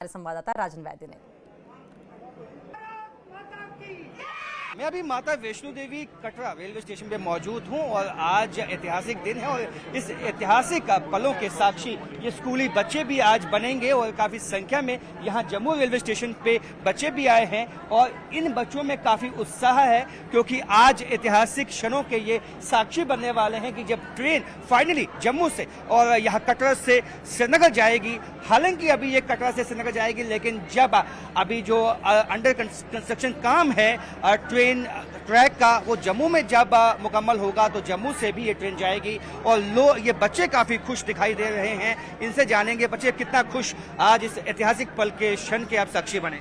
हमारे संवाददाता राजन वैद्य ने। मैं अभी माता वैष्णो देवी कटरा रेलवे स्टेशन पे मौजूद हूं और आज ऐतिहासिक दिन है और इस ऐतिहासिक पलों के साक्षी ये स्कूली बच्चे भी आज बनेंगे और काफी संख्या में यहां जम्मू रेलवे स्टेशन पे बच्चे भी आए हैं और इन बच्चों में काफी उत्साह है क्योंकि आज ऐतिहासिक क्षणों के ये साक्षी बनने वाले हैं कि जब ट्रेन फाइनली जम्मू से और यहाँ कटरा से श्रीनगर जाएगी। हालांकि अभी ये कटरा से श्रीनगर जाएगी, लेकिन जब अभी जो अंडर कंस्ट्रक्शन काम है ट्रेन ट्रैक का वो जम्मू में जब मुकम्मल होगा तो जम्मू से भी ये ट्रेन जाएगी और ये बच्चे काफी खुश दिखाई दे रहे हैं। इनसे जानेंगे बच्चे कितना खुश आज इस ऐतिहासिक पल के क्षण के आप साक्षी बने।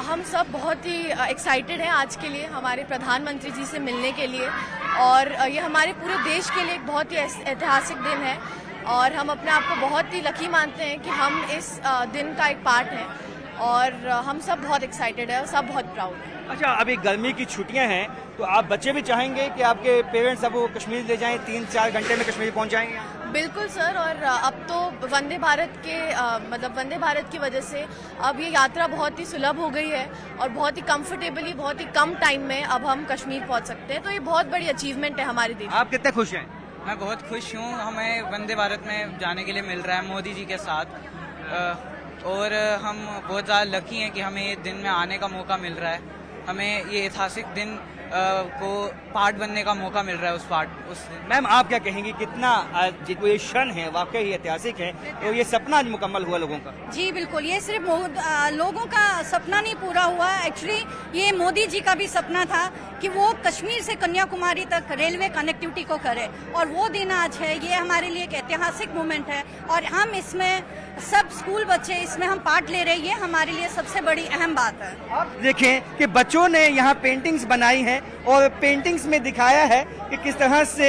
हम सब बहुत ही एक्साइटेड हैं आज के लिए, हमारे प्रधानमंत्री जी से मिलने के लिए, और ये हमारे पूरे देश के लिए एक बहुत ही ऐतिहासिक दिन है और हम अपने आप को बहुत ही लकी मानते हैं कि हम इस दिन का एक पार्ट हैं और हम सब बहुत एक्साइटेड है और सब बहुत प्राउड हैं। अच्छा, अभी गर्मी की छुट्टियां हैं तो आप बच्चे भी चाहेंगे कि आपके पेरेंट्स अब वो कश्मीर ले जाएं, 3-4 घंटे में कश्मीर पहुंच जाएंगे? बिल्कुल सर, और अब तो वंदे भारत के वंदे भारत की वजह से अब ये यात्रा बहुत ही सुलभ हो गई है और बहुत ही कंफर्टेबली बहुत ही कम टाइम में अब हम कश्मीर पहुंच सकते हैं, तो ये बहुत बड़ी अचीवमेंट है हमारे देश। आप कितने खुश हैं? मैं बहुत खुश हूँ, हमें वंदे भारत में जाने के लिए मिल रहा है मोदी जी के साथ, और हम बहुत ज़्यादा लकी हैं कि हमें ये दिन में आने का मौका मिल रहा है। हमें ये ऐतिहासिक दिन को पार्ट बनने का मौका मिल रहा है उस दिन। मैम, आप क्या कहेंगी, कितना जो ये क्षण है वाकई ऐतिहासिक है तो ये सपना आज मुकम्मल हुआ लोगों का? जी बिल्कुल, ये सिर्फ लोगों का सपना नहीं पूरा हुआ, एक्चुअली ये मोदी जी का भी सपना था कि वो कश्मीर से कन्याकुमारी तक रेलवे कनेक्टिविटी को करे और वो दिन आज है। ये हमारे लिए एक ऐतिहासिक मोमेंट है और हम इसमें सब स्कूल बच्चे इसमें हम पार्ट ले रहे हैं, ये हमारे लिए सबसे बड़ी अहम बात है। आप देखें कि बच्चों ने यहाँ पेंटिंग्स बनाई हैं और पेंटिंग्स में दिखाया है कि किस तरह से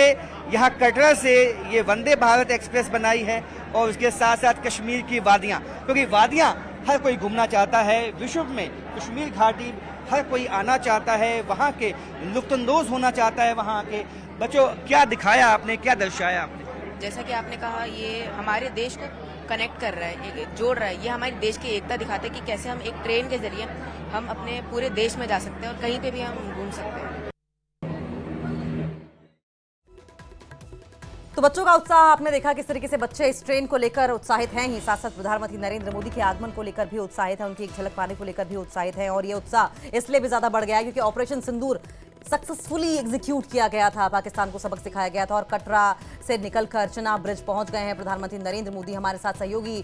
यहाँ कटरा से ये वंदे भारत एक्सप्रेस बनाई है और उसके साथ साथ कश्मीर की वादियाँ, क्योंकि वादियाँ हर कोई घूमना चाहता है। विश्व में कश्मीर घाटी हर कोई आना चाहता है, वहाँ के लुत्फानंदोज होना चाहता है। वहाँ के बच्चों, क्या दिखाया आपने, क्या दर्शाया आपने? जैसा कि आपने कहा, ये हमारे देश को कनेक्ट कर रहा है, जोड़ रहा है। ये हमारे देश की एकता दिखाता है कि कैसे हम एक ट्रेन के जरिए हम अपने पूरे देश में जा सकते हैं और कहीं पे भी हम घूम सकते हैं। तो बच्चों का उत्साह आपने देखा, किस तरीके से बच्चे इस ट्रेन को लेकर उत्साहित हैं ही, साथ साथ प्रधानमंत्री नरेंद्र मोदी के आगमन को लेकर भी उत्साहित है, उनकी एक झलक पाने को लेकर भी उत्साहित है। और ये उत्साह इसलिए भी ज्यादा बढ़ गया है क्योंकि ऑपरेशन सिंदूर सक्सेसफुली एग्जीक्यूट किया गया था, पाकिस्तान को सबक सिखाया गया था और कटरा से निकलकर चिनाब ब्रिज पहुंच गए हैं प्रधानमंत्री नरेंद्र मोदी। हमारे साथ सहयोगी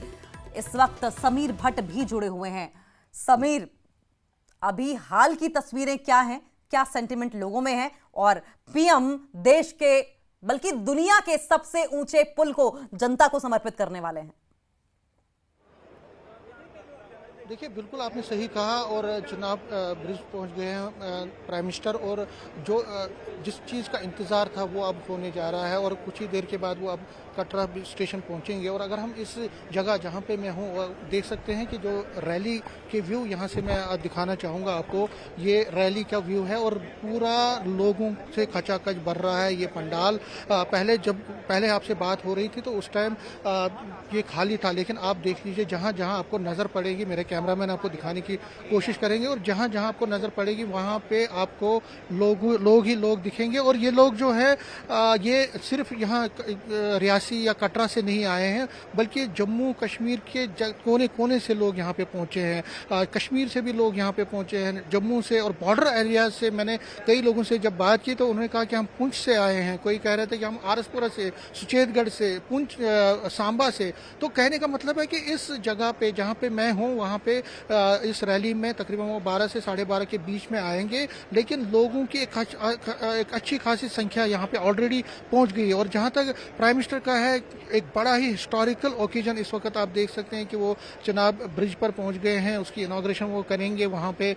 इस वक्त समीर भट्ट भी जुड़े हुए हैं। समीर, अभी हाल की तस्वीरें क्या हैं, क्या सेंटिमेंट लोगों में है और पीएम देश के बल्कि दुनिया के सबसे ऊंचे पुल को जनता को समर्पित करने वाले हैं? देखिए, बिल्कुल आपने सही कहा और चिनाब ब्रिज पहुंच गए हैं प्राइम मिनिस्टर, और जो जिस चीज़ का इंतज़ार था वो अब होने जा रहा है और कुछ ही देर के बाद वो अब कटरा स्टेशन पहुंचेंगे। और अगर हम इस जगह जहां पे मैं हूं देख सकते हैं कि जो रैली के व्यू यहां से मैं दिखाना चाहूँगा आपको, ये रैली का व्यू है और पूरा लोगों से खचाखच भर रहा है ये पंडाल। पहले आपसे बात हो रही थी तो उस टाइम ये खाली था, लेकिन आप देख लीजिए जहां जहां आपको नज़र पड़ेगी, मेरे कैमरामैन आपको दिखाने की कोशिश करेंगे, और जहां जहां आपको नज़र पड़ेगी वहां पे आपको लोग ही लोग दिखेंगे। और ये लोग जो है ये सिर्फ यहाँ रियासी या कटरा से नहीं आए हैं, बल्कि जम्मू कश्मीर के कोने कोने से लोग यहाँ पे पहुंचे हैं। कश्मीर से भी लोग यहाँ पे पहुंचे हैं, जम्मू से और बॉर्डर एरिया से। मैंने कई लोगों से जब बात की तो उन्होंने कहा कि हम पुंछ से आए हैं, कोई कह रहे थे कि हम आरसपुरा से, सुचेतगढ़ से, पुंछ, सांबा से। तो कहने का मतलब है कि इस जगह पे जहाँ पे मैं हूँ वहाँ पे इस रैली में तकरीबन वो 12 से 12:30 के बीच में आएंगे, लेकिन लोगों की एक अच्छी खासी संख्या यहाँ पे ऑलरेडी पहुँच गई है। और जहाँ तक प्राइम मिनिस्टर का है, एक बड़ा ही हिस्टोरिकल ओकेजन इस वक्त आप देख सकते हैं कि वो चिनाब ब्रिज पर पहुंच गए हैं, उसकी इनॉग्रेशन वो करेंगे, वहां पे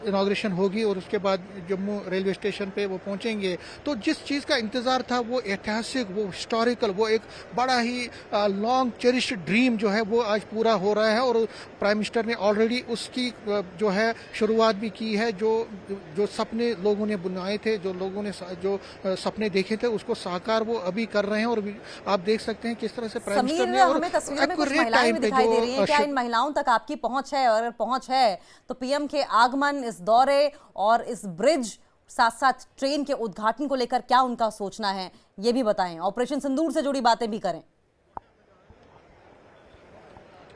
इनॉग्रेशन होगी और उसके बाद जम्मू रेलवे स्टेशन पे वो पहुंचेंगे। तो जिस चीज़ का इंतज़ार था वो ऐतिहासिक, वो हिस्टोरिकल, वो एक बड़ा ही लॉन्ग चेरिश्ड ड्रीम जो है वो आज पूरा हो रहा है। और प्राइम मिनिस्टर ने ऑलरेडी उसकी जो है शुरुआत भी की है। जो सपने लोगों ने बुनाए थे, जो लोगों ने जो सपने देखे थे, उसको साकार वो अभी कर रहे हैं। और आप देख सकते हैं किस तरह से प्राइम मिनिस्टर ने और हमें तस्वीरों में कुछ accurate महिलाएं time भी पे दिखाई जो दे रही हैं। क्या इन महिलाओं तक आपकी पहुंच है? और अगर पहुंच है तो पीएम के आगमन, इस दौरे और इस ब्रिज, साथ साथ ट्रेन के उद्घाटन को लेकर क्या उनका सोचना है, ये भी बताएं। ऑपरेशन सिंदूर से जुड़ी बातें भी करें।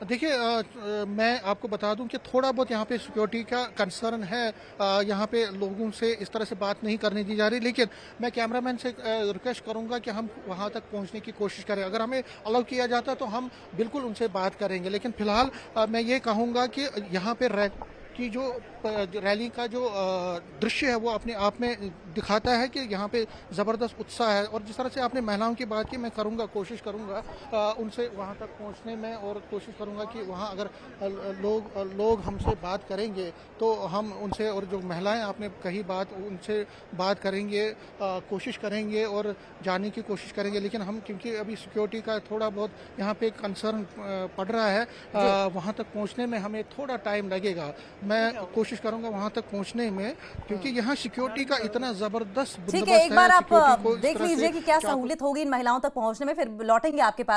देखिए, मैं आपको बता दूं कि थोड़ा बहुत यहाँ पे सिक्योरिटी का कंसर्न है। यहाँ पे लोगों से इस तरह से बात नहीं करने दी जा रही, लेकिन मैं कैमरामैन से रिक्वेस्ट करूंगा कि हम वहाँ तक पहुँचने की कोशिश करें। अगर हमें अलाउ किया जाता तो हम बिल्कुल उनसे बात करेंगे, लेकिन फिलहाल मैं ये कहूँगा कि यहाँ पे की जो रैली का जो दृश्य है वो अपने आप में दिखाता है कि यहाँ पे ज़बरदस्त उत्साह है। और जिस तरह से आपने महिलाओं की बात की, मैं कोशिश करूँगा उनसे वहाँ तक पहुँचने में, और कोशिश करूँगा कि वहाँ अगर लोग हमसे बात करेंगे तो हम उनसे, और जो महिलाएं आपने कही बात, उनसे बात करेंगे, कोशिश करेंगे और जानने की कोशिश करेंगे। लेकिन हम, क्योंकि अभी सिक्योरिटी का थोड़ा बहुत यहाँ पे कंसर्न पड़ रहा है, वहाँ तक पहुँचने में हमें थोड़ा टाइम लगेगा। मैं कोशिश करूंगा वहां तक पहुंचने में, क्योंकि यहाँ सिक्योरिटी का इतना जबरदस्त ठीक है, एक बार आप देख लीजिए कि क्या सहूलियत होगी इन महिलाओं तक पहुंचने में, फिर लौटेंगे आपके पास।